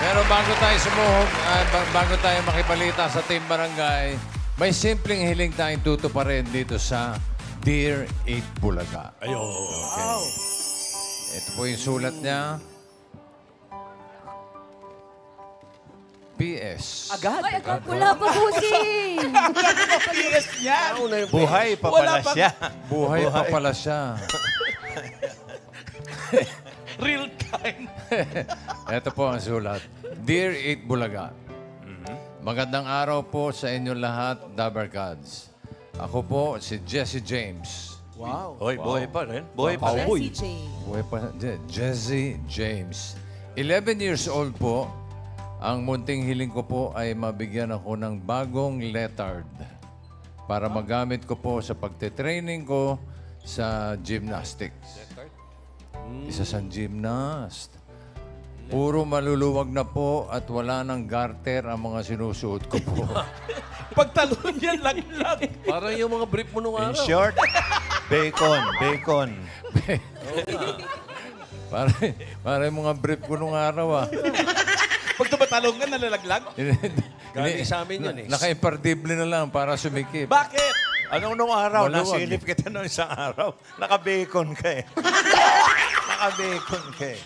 Pero bago tayo sumuhog, bago tayo makibalita sa Team Barangay, may simpleng hiling tayong tutuparin dito sa Dear 8 Bulaga. Ayun. Okay. Ito po yung sulat niya. PS. Agad? Ay, wala pa po si. PS niya. Buhay pa pala siya. Buhay pa pala siya. Real time. Ito po ang sulat. Dear 8 Bulaga, magandang araw po sa inyo lahat, Dabarkads. Ako po si Jesse James. Wow. Hoy, buhay pa rin. Buhay pa rin. Buhay pa, Jesse James. 11 years old po. Ang munting hiling ko po ay mabigyan ako ng bagong letard para magamit ko po sa pagte-training ko sa gymnastics. Isa sa gymnast. Puro maluluwag na po at wala ng garter ang mga sinusuot ko po. Pagtalon yan, lag-lag. Parang yung mga brief mo nung In araw. short, bacon. para yung mga brief ko nung araw ah. Pag tumatalong ka, nalalaglag. Galing sa amin yan eh. Naka-imperdible na lang para sumikip. Bakit? Anong nung araw? Maluwag. Nasilip kita nung isang araw. Naka-bacon ka eh. Naka-bacon ka eh.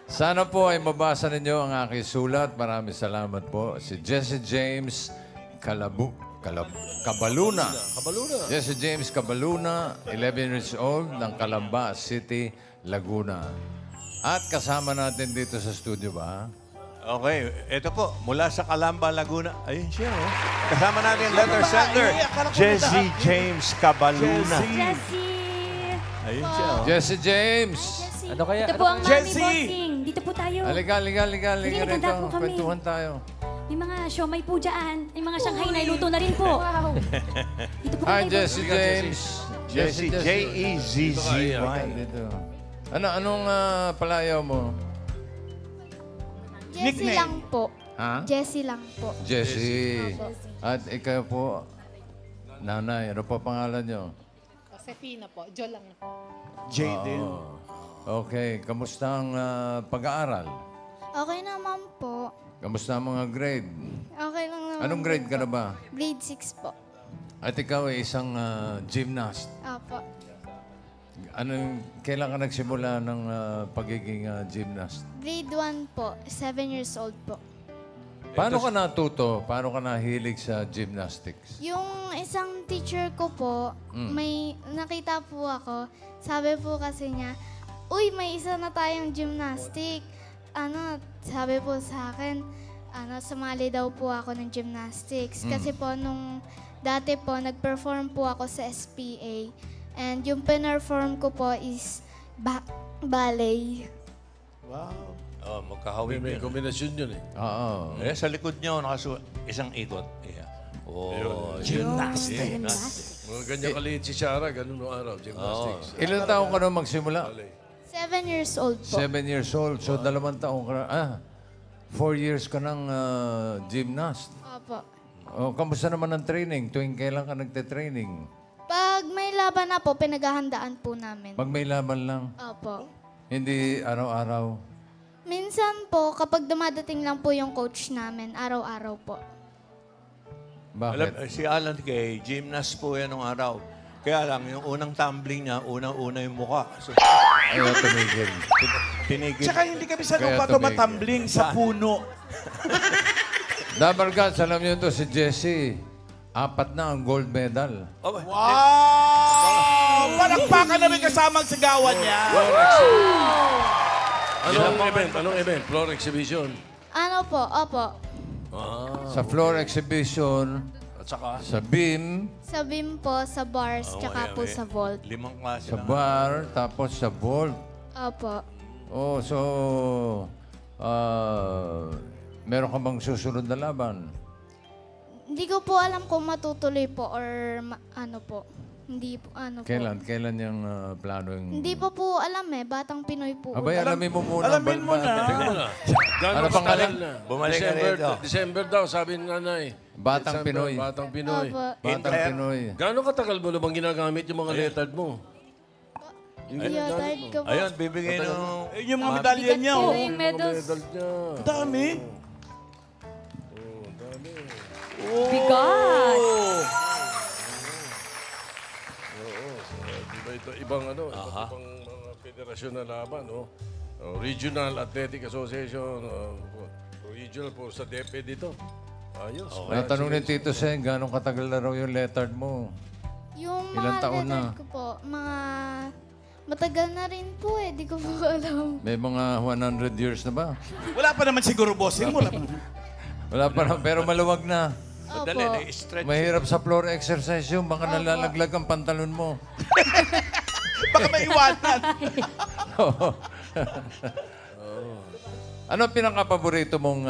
Sana po ay mabasa ninyo ang aking sulat. Maraming salamat po. Si Jesse James Cabaluna. Jesse James Cabaluna, 11 years old, ng Calamba City, Laguna. At kasama natin dito sa studio ba? Okay, ito po. Mula sa Calamba, Laguna. Ayun siya, oh. Kasama natin letter sender, Jesse James Cabaluna. Jessie. Ayun siya, oh. Jesse James! Ano kaya? Ito po ang mami Jessie! bossing. Dito po tayo. Halika Halika rito. po kami. Kwentuhan tayo. May mga siomay po dyan. May mga Shanghai na iluto na rin po. Wow. Dito po Hi, kami, Jesse James. Jesse, J-E-Z-Z-Y. Dito. Anong palayaw mo? Jessie Nickname. lang po. Ha? Jessie lang po. Jessie. At ikaw po, nanay, ano pa pangalan nyo? Josefina po. Jo lang. Jaden. Okay, kamusta ang pag-aaral? Okay naman po. Kamusta ang mga grade? Okay lang naman. Anong grade ka na ba? Grade 6 po. At ikaw ay isang gymnast. Opo. Kailan ka nagsimula ng pagiging gymnast? Grade 1 po. 7 years old po. Paano ka natuto? Paano ka nahilig sa gymnastics? Yung isang teacher ko po, may nakita po ako. Sabi po kasi niya, uy, may isa na tayong gymnastic. Sabi po sa akin, sumali daw po ako ng gymnastics. Kasi po, nung dati po, nag-perform po ako sa SPA. And yung pinerform ko po is ballet. Wow. Oh, magkahawig May yun. kombinasyon yun eh. Oo. Eh, sa likod niyo, isang ikot. Yeah. Oh, Gymnastics. Mga ganyan kaliit si Shara, ganun nung araw, gymnastics. Ilan taong ka na magsimula? 7 years old po. 7 years old. So, 2 taong ka na. 4 years ka ng gymnast. Opo. Oh, kamusta naman ang training? Tuwing kailan ka nagte-training? Pag may laban na po, pinaghahandaan po namin. Pag may laban lang. Opo. Hindi araw-araw. Minsan po, kapag dumadating lang po yung coach namin, araw-araw po. Alam, Bakit? si Alan Kay, gymnast po yan nung araw. Kaya lang, yung unang tumbling niya, unang-una yung mukha. So, Ayaw tumigil. tinigil. Tsaka hindi kami sa Kaya lupa tumigil. tumatumbling sa puno. Dabargats, alam niyo to si Jesse. 4 na ang gold medal. Oh, Wow! Palakpakan na rin kasama ang sigawan niya. Anong event? Floor exhibition. Ano po? Opo. Sa floor exhibition, At saka, sa beam, Sa beam po, sa bars, tsaka po sa vault. 5 klase sa lang. bar, tapos sa vault. Opo. Oh, so, meron ka bang susunod na laban? Hindi ko po alam kung matutuloy po or ano po. Hindi po, ano po. Kailan yung plano yung... Hindi pa po alam eh. Batang Pinoy po. Abay, alamin mo muna. Alamin mo na. teka muna. Gano'ng Ano pangalan? katagal na? Bumalik ka December, rito. December daw, sabi ng nanay. Batang December, Pinoy. Batang Pinoy. Opo. Batang Pinoy. Gano'ng katagal mo na bang ginagamit yung mga letard mo? Leotard ko po. Ayun, bibigay nung... Ayun yung mga medalya niya. po Oh. yung medals. Medal niya. Ang dami. Bigat. Diba ito, ibang ano, ibang mga federasyon na laban, no? Regional Athletic Association, regional po sa DepEd dito. Ayos. Natanong ni Tito Sen, gano'ng katagal na raw yung letard mo? Yung Ilang mga taon na? letter ko po, mga matagal na rin po eh. Di ko po alam. May mga 100 years na ba? Wala pa naman siguro, bossing. Wala pa. Wala pa na, pero maluwag na. Madali, Opo. na-stretch. Mahirap sa floor exercise yung baka nalalaglag ang pantalon mo. Baka maiwanan. Ano ang pinaka-paborito mong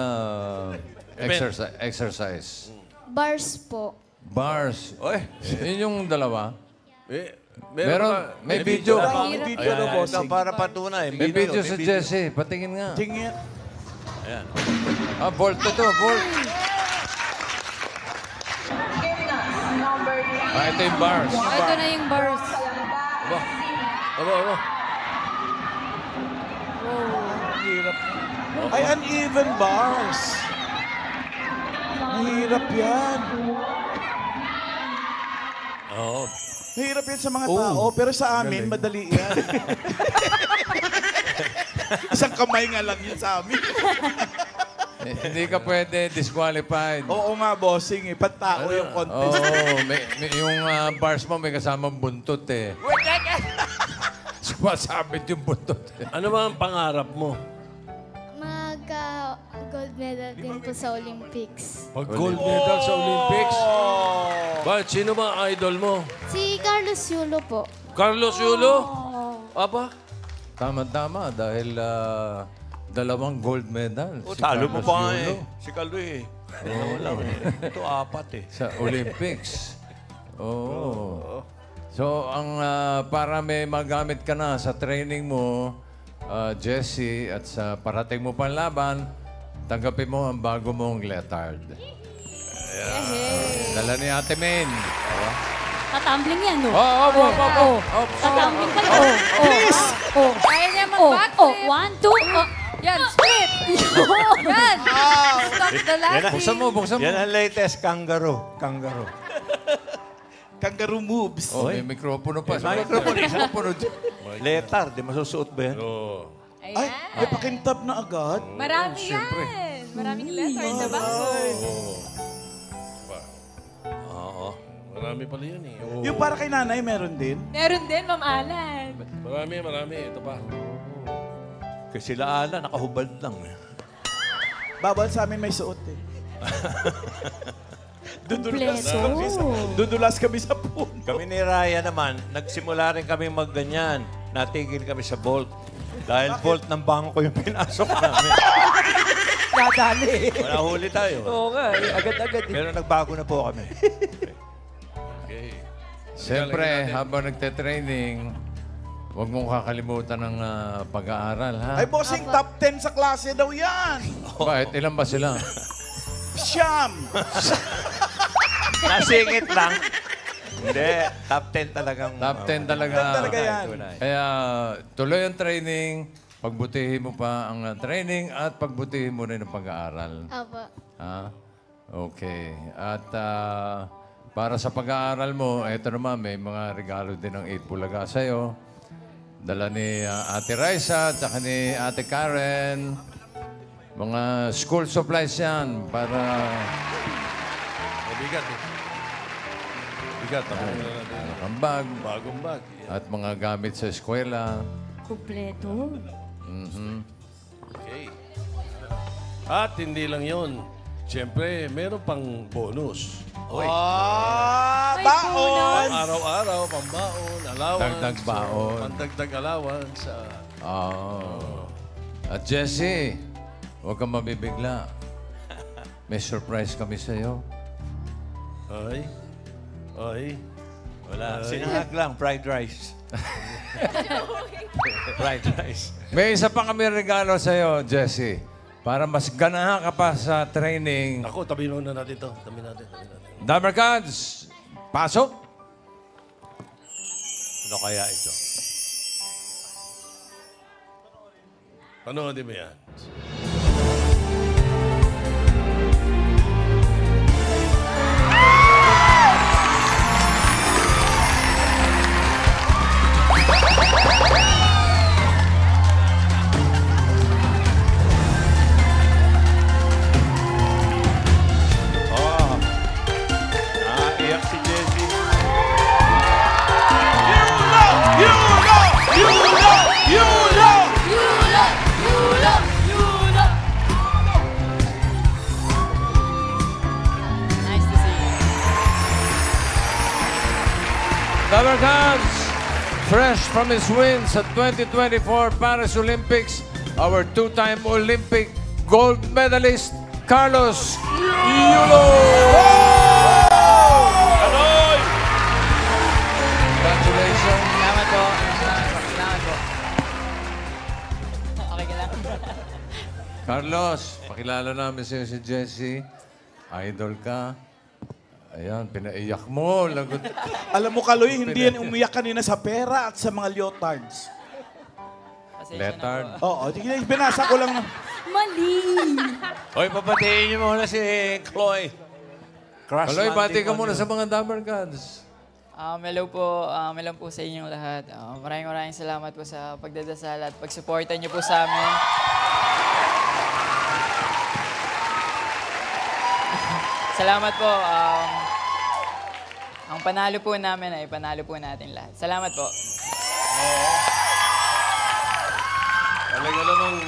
exercise? Bars po. Bars. Oy, Yun yung dalawa. Meron May video. May video na, ito bossing. para patunay. May video si Jesse. Patingin nga. Tingin. Ayan. Volt ito, Volt. Ito yung bars. Ito na yung bars. Aba. Ay, uneven bars. Mahirap yan. Oo. Mahirap yan sa mga tao, pero sa amin, madali yan. Isang kamay nga lang yun sa amin. Hindi ka pwede disqualified. Oo nga, bossing eh. Pantao yung contest. Yung bars mo may kasamang buntot eh. Sumasabit yung buntot eh. Ano ba ang pangarap mo? Gold medal din po sa Olympics. Pag-gold medal sa Olympics? Bakit? Sino ba ang idol mo? Si Carlos Yulo po. Carlos Yulo? Aba? Tama-tama dahil 2 gold medal. Si Talo mo Carlos pa nga Yulo eh. Si Caldo eh. Wala eh. Ito 4 eh. sa Olympics. Oo. So, para may magamit ka na sa training mo, Jesse, at sa parating mo pang laban, tanggapin mo ang bago mong letard. Dala ni Ate Min. Tatumbling yan, no? Oh. Tatumbling kayo. Please! Kaya niya Oh, mag-backflip. 1, 2, Yan, split. Yan. Stop the last. Buksan mo. Yan ang latest kangaroo. Kangaroo moves. Oh, may mikropono pa. May mikropono. dyan. Letter, di masusuot ba yan? Oo. Ay, may pakintab na agad. Marami yan. Maraming letter na ba? Oo. Marami pala yan eh. Oo. Yung para kay nanay, meron din. Meron din, Ma'am Alan. Marami. Ito pa. Kasi sila Ala, nakahubad lang. Bawal sa amin may suot eh. Kompleto. Dudulas kami sa pool. Kami ni Raya naman, nagsimula rin kami magganyan. Natigil kami sa Bolt. Dahil Bolt ng bangko yung pinasok namin. Nadali. Wala huli tayo. Oo nga, agad-agad. Pero nagbago na po kami. Okay. Siyempre, habang nagte-training, huwag mong kakalimutan ng pag-aaral, ha? Ay, bossing, top 10 sa klase daw yan. Bakit? Ilan ba sila? Siyam. Nasingit lang. Hindi, top 10 talagang... Top 10 talaga. Top 10 talaga yan. tunay. Kaya tuloy ang training, pagbutihin mo pa ang training at pagbutihin mo rin ang pag-aaral. Opo. Ha? Okay. At para sa pag-aaral mo, eto naman, may mga regalo din ng 8 Bulaga sa'yo. Dala ni Ate Raisa at saka ni Ate Karen. Mga school supplies yan para... Mabigat eh. Bigat. Ako na natin. ang bag Bagong bag. at mga gamit sa eskwela. Kompleto. Okay. At hindi lang yon. Siyempre, meron pang bonus. Ah, May baon. bonus. Araw-araw, pambaon, allowance. Dagdag baon. Pandagdag allowance. At Jesse, huwag kang mabibigla. May surprise kami sa'yo. Ay. Wala. Sinahag lang, fried rice. Fried rice. May isa pa kami regalo sa'yo, Jesse. Para mas ganahan ka pa sa training. Ako, tabihin na natin ito. Tabi natin. Damer Cards, pasok! Ano kaya ito? Panoodin mo yan. Oh. Naiyak si Jessie. Nice to see you. Dabarkans, fresh from his wins at 2024 Paris Olympics, our two-time Olympic gold medalist, Carlos Yulo! Congratulations. Salamat po. Salamat po. Okay ka lang? Carlos, pakilala namin sa'yo si Jessie. Idol ka. Ayan, pinaiyak mo. Lagot. Alam mo, Kaloy, hindi yan umiyak kanina sa pera at sa mga leotards. Pasensya na Letard. po. Oo, binasa ko lang. Mali! Hoy, papatiin niyo muna si Chloe. Crush Kaloy, bati landing ka on muna you. sa mga Dabarkans. Hello po sa inyong lahat. Maraming salamat po sa pagdadasal at pagsuporta niyo po sa amin. Salamat po. Ang panalo po namin ay panalo po natin lahat. Salamat po. Talaga namang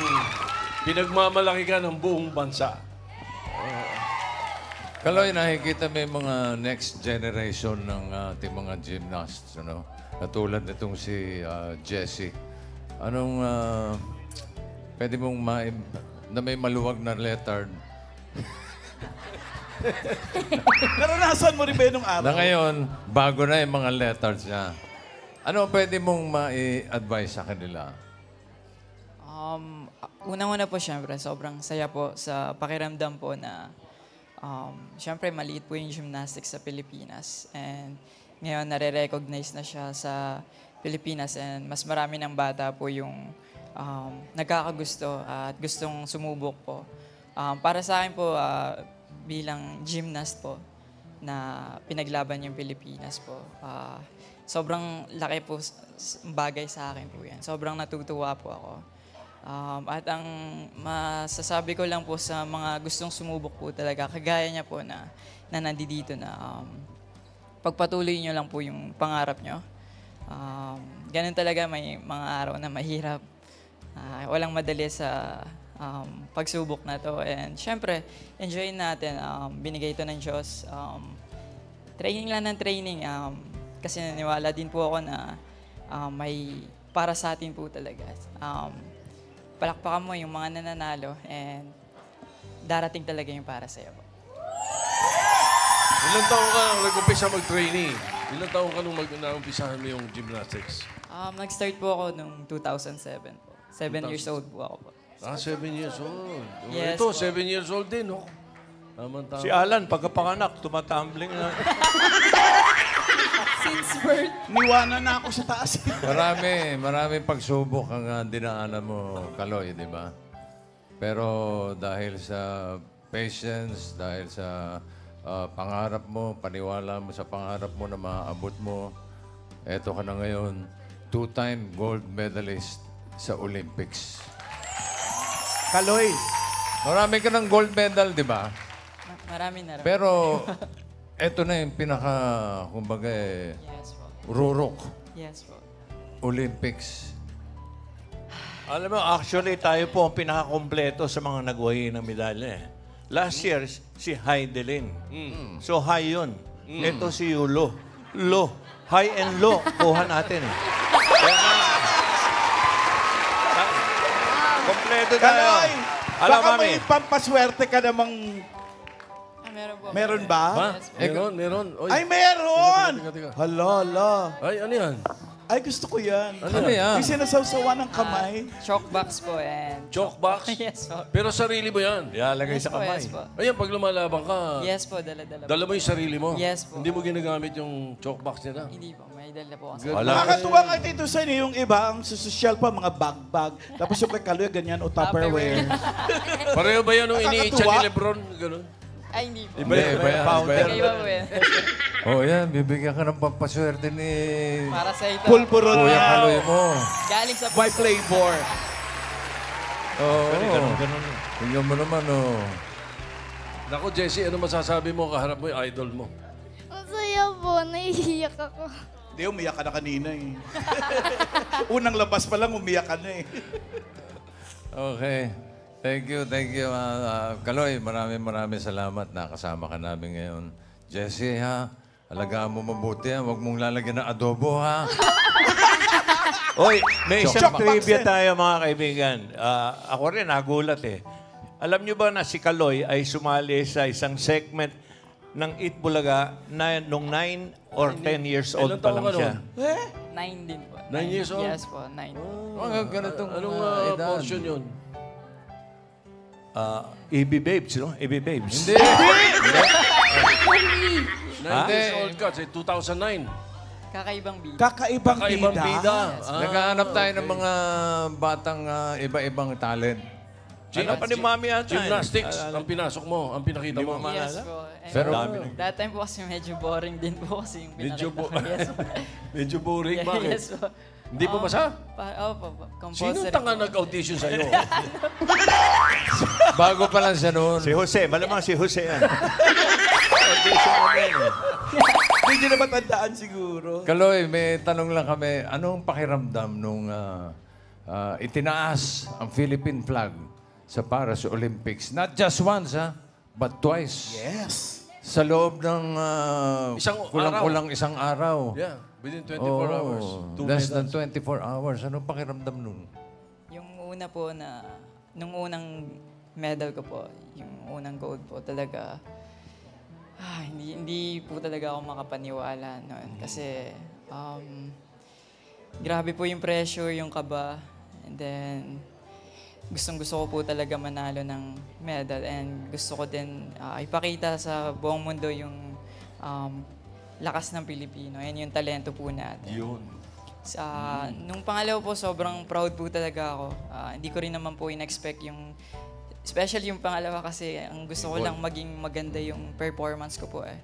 pinagmamalaki ka ng buong bansa. Kaloy, nakikita mo yung mga next generation ng ating mga gymnasts, ano? Katulad nitong si Jessie. Anong pwede mong na may maluwag na letard Naranasan mo rin ba yun nung araw? na ngayon, bago na yung mga letards niya. Ano pwede mong ma-advise sa kanila? Unang-una po, syempre, sobrang saya po sa pakiramdam po na syempre, maliit po yung gymnastics sa Pilipinas. And ngayon, nare-recognize na siya sa Pilipinas and mas marami ng bata po yung nagkakagusto at gustong sumubok po. Para sa akin po, bilang gymnast po na pinaglaban yung Pilipinas po, sobrang laki po bagay sa akin po yan. Sobrang natutuwa po ako. At ang masasabi ko lang po sa mga gustong sumubok po talaga, kagaya niya po na nandito na pagpatuloy niyo lang po yung pangarap niyo. Ganun talaga, may mga araw na mahirap. Walang madali sa pagsubok na to. And syempre, enjoy natin. Binigay ito ng Diyos. Training lang ng training. Kasi naniwala din po ako na may para sa atin po talaga. Palakpakan mo yung mga nananalo and darating talaga yung para sa'yo. Ilang taon ka nag-umpisa mag-training? Ilang taon ka nung nag-umpisahan mo yung gymnastics? Nag-start po ako nung 2007 po. 7 years old po ako po. 7 years old. Yes, Ito, po. 7 years old din, no? Tama-tama. Si Alan, pagkapanganak, tumatumbling na. Since birth. Niwanan na ako sa taas. Maraming pagsubok ang dinaanan mo, Kaloy, di ba? Pero dahil sa patience, dahil sa pangarap mo, paniwala mo sa pangarap mo na maaabot mo, eto ka na ngayon, 2-time gold medalist sa Olympics. Kaloy, Marami ka ng gold medal, di ba? Marami na rin. Pero eto na yung pinaka, kumbaga, Yes po. rurok. Yes po. Olympics. Alam mo, actually, tayo po ang pinakakompleto sa mga nagwahi ng medalya. Last year, si Heidelin. So, high yun. Ito si Yulo. Low. High and low. Kuha natin. Kaya nga, kompleto tayo. Kaloy, Alam, baka mami. may pampaswerte ka namang... Meron po. Meron ba? Ha? Yes po. Meron. Oy. Ay, meron! Teka. Hala. Ay, ano yan? Ay, gusto ko yan. Ano yan? Yung sinasawsawa ng kamay. Chalk box po and... Chalk box? Yes po. Pero sarili mo yan. Ilalagay Yes sa po, kamay. yes po. Ayan, pag lumalaban ka, Yes po, dala-dala po. dala mo yung sarili mo. Yes po. Hindi mo ginagamit yung chalk box nila. Hindi po. may dala po ako. Good. Wala. Nakakatuwa kay Tito Sen, yung iba, ang social pa, mga bag-bag. Tapos yung kay Kaloy, ganyan, o Tupperware. Pareho ba yan nung iniitsa Nakakatuwa. ni Lebron? Ganun. Ay, hindi po. Iba yan, iba yan. Iba po yan. Oh, yan. Bibigyan ka ng pampaswerte ni Para sa ito. Pulburon Kuya na. Kaloy mo. Galing sa By puso. flavor. Oo. Ganun. Tingnan mo naman, oh. Naku, Jessie, ano masasabi mo kaharap mo yung idol mo? Masaya po, naiiyak ako. Hindi, umiyak ka na kanina eh. Unang labas pa lang, umiyak ka na eh. Okay. Thank you. Kaloy, maraming salamat na kasama ka namin ngayon. Jessie, ha? Alagaan mo mabuti, ha? Huwag mong lalagyan ng adobo, ha? Oy, may isang Choc trivia box, tayo mga kaibigan. Ako rin, nagulat eh. Alam niyo ba na si Kaloy ay sumali sa isang segment ng Eat Bulaga na nung 9 or 10 years old Ilang pa taon lang ka siya? nun? 9 din po. 9 years old? Yes po, 9. Mga ganitong Anong edad. portion yun? EB Babes, no? EB Babes. Hindi. 9 years old ka, say 2009. Kakaibang bida. Kakaibang Kakaibang bida. Naghahanap tayo ng mga batang iba-ibang talent. Ano pa ni Mami ata? Gymnastics ang pinasok mo, ang pinakita mo. Yes po. And Pero- that time po kasi medyo boring din po kasi yung Medyo pinakita ko. Yes po. Medyo boring. Bakit? Yes po. Hindi po basa? Opo, Sino compulsory tanga po. nag-audition sa'yo? Bago pa lang siya noon. Si Jose, malamang si Jose yan. Audition mo din eh. Hindi na matandaan siguro. Kaloy, may tanong lang kami. Anong pakiramdam nung itinaas ang Philippine flag sa Paris Olympics? Not just once, ha? But twice. Yes. Sa loob ng Isang kulang-kulang isang araw. Yeah, within 24 Oo. hours. 2 Less than medals. 24 hours. Anong pakiramdam nun? Yung una po na, nung unang medal ko po, yung unang gold po, talaga, hindi po talaga ako makapaniwala noon. Kasi, grabe po yung pressure, yung kaba, and then, gustong-gusto ko po talaga manalo ng medal and gusto ko din ipakita sa buong mundo yung lakas ng Pilipino and yung talento po natin. Yun. Nung pangalawa po, sobrang proud po talaga ako. Hindi ko rin naman po in-expect yung, especially yung pangalawa kasi ang gusto ko lang maging maganda yung performance ko po eh.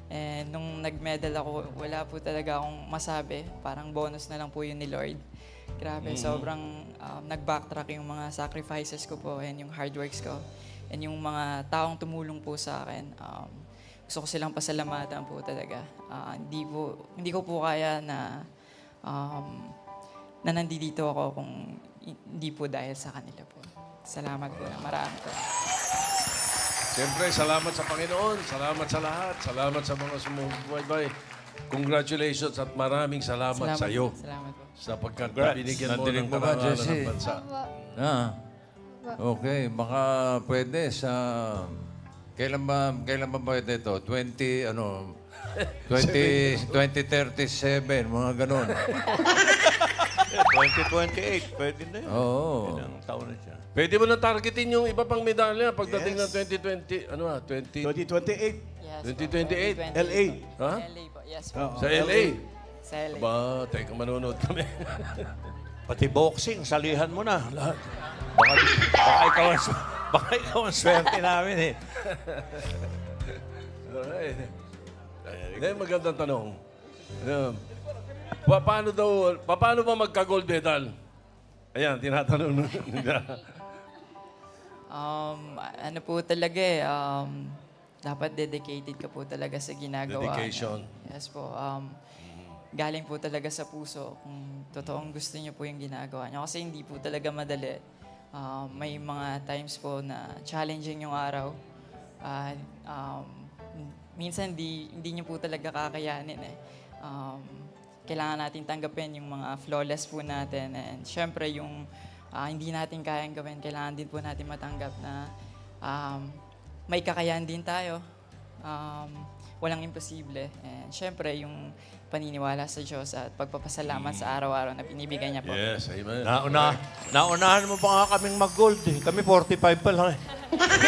And nung nag-medal ako, wala po talaga akong masabi. Parang bonus na lang po yun ni Lord. Grabe, sobrang nag-backtrack yung mga sacrifices ko po and yung hard works ko. And yung mga taong tumulong po sa akin. Gusto ko silang pasalamatan po talaga. Hindi ko po kaya na nandito ako kung hindi po dahil sa kanila po. Salamat po na marami po. Siyempre, salamat sa Panginoon. Salamat sa lahat. Salamat sa mga sumubaybay. Congratulations at maraming salamat sa iyo. Salamat po. Sapagkat Congrats. binigyan mo Nandinig ng mo ba, karangalan Jessie? ng bansa. Ah. Okay, baka pwede sa... Kailan ba pwede ito? 2037, mga ganun. 2028, pwede na yun. Oo. Ilang taon na siya. Pwede mo na targetin yung iba pang medalya pagdating ng 2020, 2028. Yes, 2028. LA. Ha? LA po. Yes po. Sa LA. Sa LA. Ba, teka, manonood kami. Pati boxing, salihan mo na. Lahat. Baka ikaw ang swerte namin eh. Alright. Ngayon, magandang tanong. Paano ba magka-gold medal? Ayan, tinatanong nila. Ano po talaga eh, dapat dedicated ka po talaga sa ginagawa. Dedication. Yes po. Galing po talaga sa puso kung totoong gusto niyo po yung ginagawa niyo. Kasi hindi po talaga madali. May mga times po na challenging yung araw. Minsan hindi niyo po talaga kakayanin eh. Kailangan natin tanggapin yung mga flawless po natin. And syempre yung hindi natin kayang gawin, kailangan din po natin matanggap na may kakayahan din tayo. Walang imposible. And syempre yung paniniwala sa Diyos at pagpapasalamat sa araw-araw na binibigay niya po. Yes, amen. Naunahan mo pa nga kaming mag-gold eh. Kami 45 pa lang eh.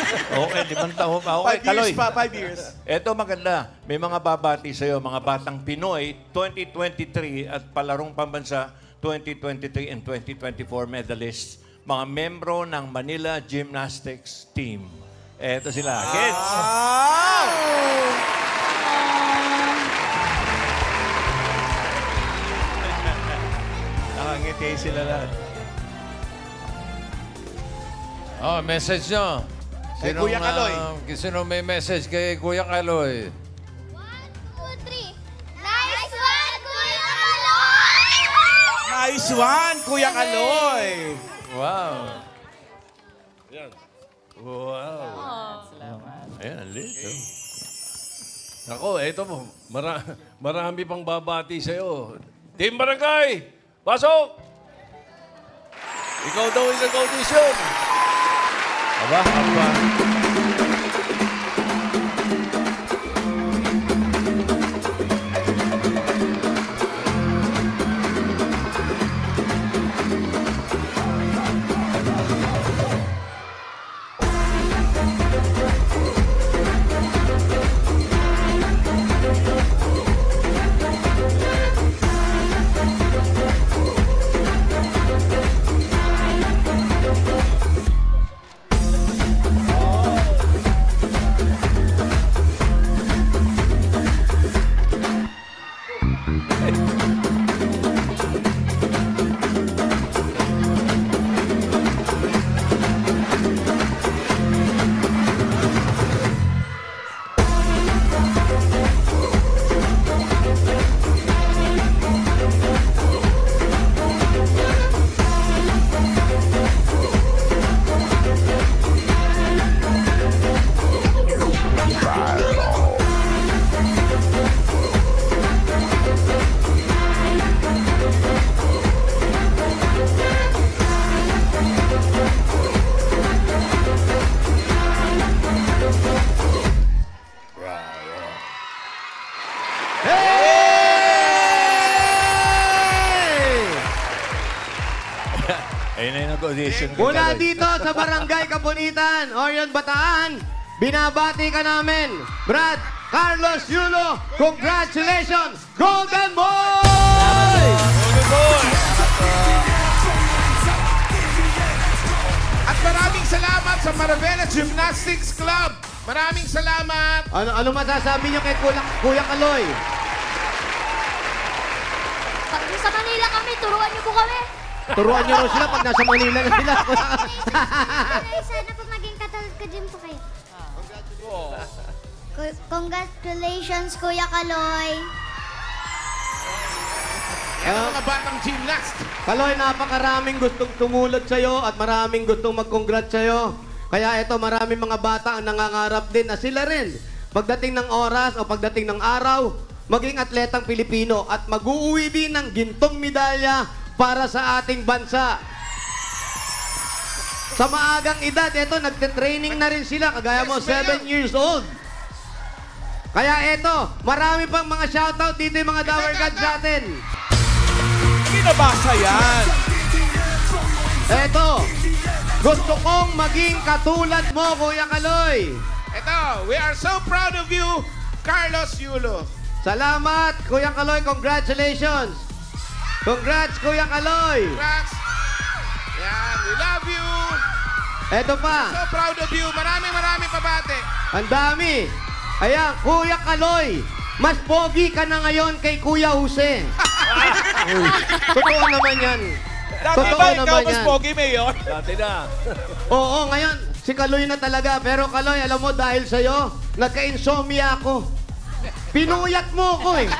Okay, 5 taon pa. 5 Okay, Kaloy. years pa, 5 years. Eto maganda. May mga babati sa'yo, mga batang Pinoy, 2023 at palarong pambansa, 2023 and 2024 medalists, mga membro ng Manila Gymnastics Team. Eto sila. Kids! Nakangiti sila lahat. Oh, message nyo. Kay Kuya Kaloy. Sino may message kay Kuya Kaloy? 1, 2, 3. Nice one, Kuya Kaloy! Nice one, Kuya Kaloy. Wow. Yan. Wow. Ayan, ang lit. Oh. Ako, eto po. Marami pang babati sa'yo. Team Barangay! Pasok! Ikaw daw yung nag-audition. Aba, ayun na yung nag-audition. Mula dito sa Barangay Kapunitan, Orion, Bataan, binabati ka namin. Brad, Carlos Yulo, congratulations! Golden Boy! At maraming salamat sa Maravela Gymnastics Club. Maraming salamat. Ano masasabi niyo kay Kuya Kaloy? Pag sa Manila kami, turuan niyo po kami. Turuan niyo rin sila pag nasa Manila na sila. Sana po maging katulad ko din po kayo. Congratulations, Kuya Kaloy. Yan mga batang gymnast. Kaloy, napakaraming gustong tumulad sa'yo at maraming gustong mag-congrats sa'yo. Kaya ito, maraming mga bata ang nangangarap din na sila rin. Pagdating ng oras o pagdating ng araw, maging atletang Pilipino at mag-uuwi din ng gintong medalya para sa ating bansa. Sa maagang edad, ito, nagte-training na rin sila. Kagaya mo, 7 years old. Kaya ito, marami pang mga shoutout dito yung mga Dower Gods natin. Binabasa yan. Eto, gusto kong maging katulad mo, Kuya Kaloy. Ito, we are so proud of you, Carlos Yulo. Salamat, Kuya Kaloy. Congratulations. Congrats, Kuya Kaloy. Congrats. Yan, we love you. Eto pa, So proud of you. Maraming pabate. ang dami. Ayan, Kuya Kaloy. Mas pogi ka na ngayon kay Kuya Jose. Totoo naman yan. Dati Totoo ba ikaw naman mas yan. pogi, Mayor? Dati na. Oo, ngayon, si Kaloy na talaga. Pero Kaloy, alam mo, dahil sa'yo, nagka-insomnia ako. Pinuyat mo ko eh.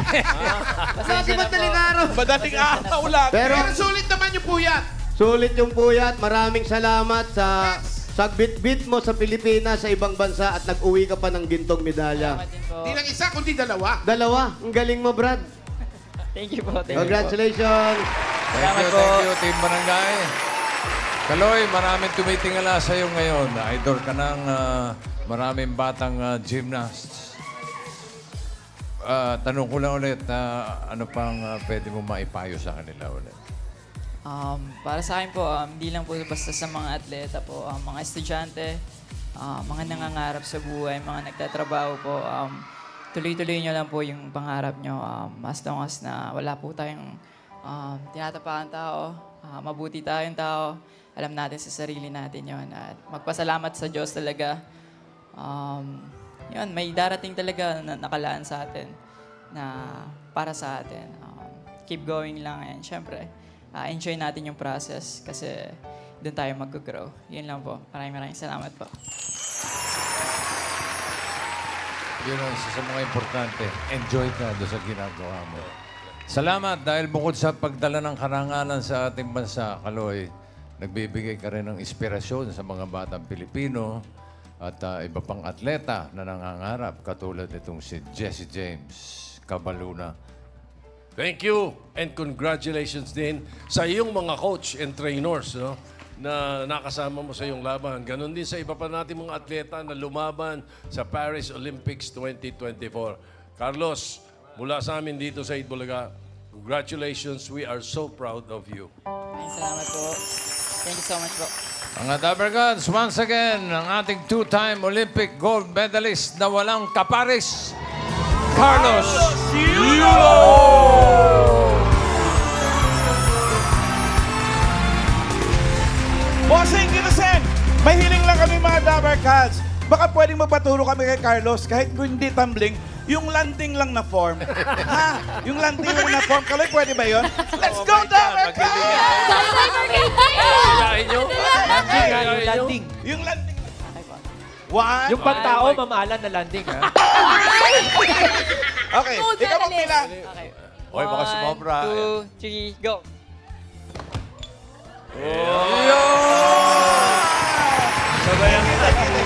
Kasi madaling araw. Madating araw lang. Pero Pero sulit naman yung puyat. sulit yung puyat. Maraming salamat sa bit-bit mo sa Pilipinas, sa ibang bansa at nag-uwi ka pa ng gintong medalya. Salamat din po. Di lang isa, kundi dalawa. Dalawa, ang galing mo, Brad. Thank you po. Thank you po. Congratulations. Salamat po. Thank you, Team Barangay. Kaloy, maraming tumitingala sa iyo ngayon. Idol ka ng maraming batang gymnasts. Tanong ko lang ulit, ano pang pwede mo maipayo sa kanila ulit? Para sa akin po, hindi lang po basta sa mga atleta po, mga estudyante, mga nangangarap sa buhay, mga nagtatrabaho po, tuloy-tuloy nyo lang po yung pangarap nyo. As long as na wala po tayong tinatapakan tao, mabuti tayong tao, alam natin sa sarili natin yon. At magpasalamat sa Diyos talaga. Yun, may darating talaga na nakalaan sa atin na para sa atin. Keep going lang and syempre, enjoy natin yung process kasi doon tayo mag-grow. Yun lang po. Maraming salamat po. Yun ang isa sa mga importante. Enjoy ka doon sa ginagawa mo. Salamat dahil bukod sa pagdala ng karangalan sa ating bansa, Kaloy, nagbibigay ka rin ng inspirasyon sa mga batang Pilipino at iba pang atleta na nangangarap katulad nitong si Jesse James Cabaluna. Thank you and congratulations din sa iyong mga coach and trainers, no, na nakasama mo sa iyong laban. Ganon din sa iba pa natin mga atleta na lumaban sa Paris Olympics 2024. Carlos, mula sa amin dito sa Itbulaga, congratulations. We are so proud of you. Maraming salamat po. Thank you so much po. Mga Dabarkads, once again, ang ating two-time Olympic gold medalist na walang kapares, Carlos Yulo! Bossing, Innocent! May hiling lang kami mga Dabarkads. Baka pwedeng magpaturo kami kay Carlos kahit kung hindi tumbling, yung landing lang na form. Ha? Yung landing lang na form. Kaloy, pwede ba yun? Let's go, Dabarkads! Landing. Yung landing. One. Yung pagtao, mamahalan na landing, ha? Okay, ikaw magpila. Okay. Hoy, baka sumobra. 2, 3, go!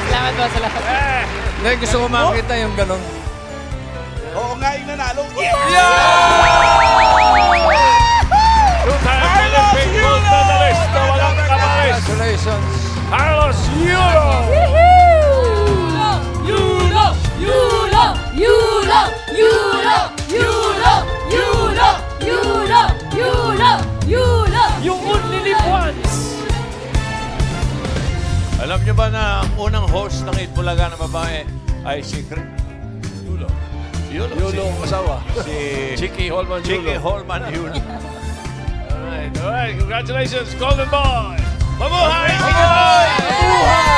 Salamat po, salamat. Hindi, gusto ko makita yung ganon. Oo nga, yung nanalo. Two-time Olympic gold medalist na walang kapares, Congratulations! Carlos Yulo! Yulo! Yulo! Yulo! Yulo! Yulo! Yulo! Yulo! Yulo! Yulo! Yung Unlily Ones! Alam niyo ba na ang unang host ng Itbulaga na babae ay si Yulo. Yulo. Yulo ang asawa. Si Chicky Holman Yulo. Chicky Holman Yulo. Alright, congratulations, Golden Boy! Mabuhay! Mabuhay!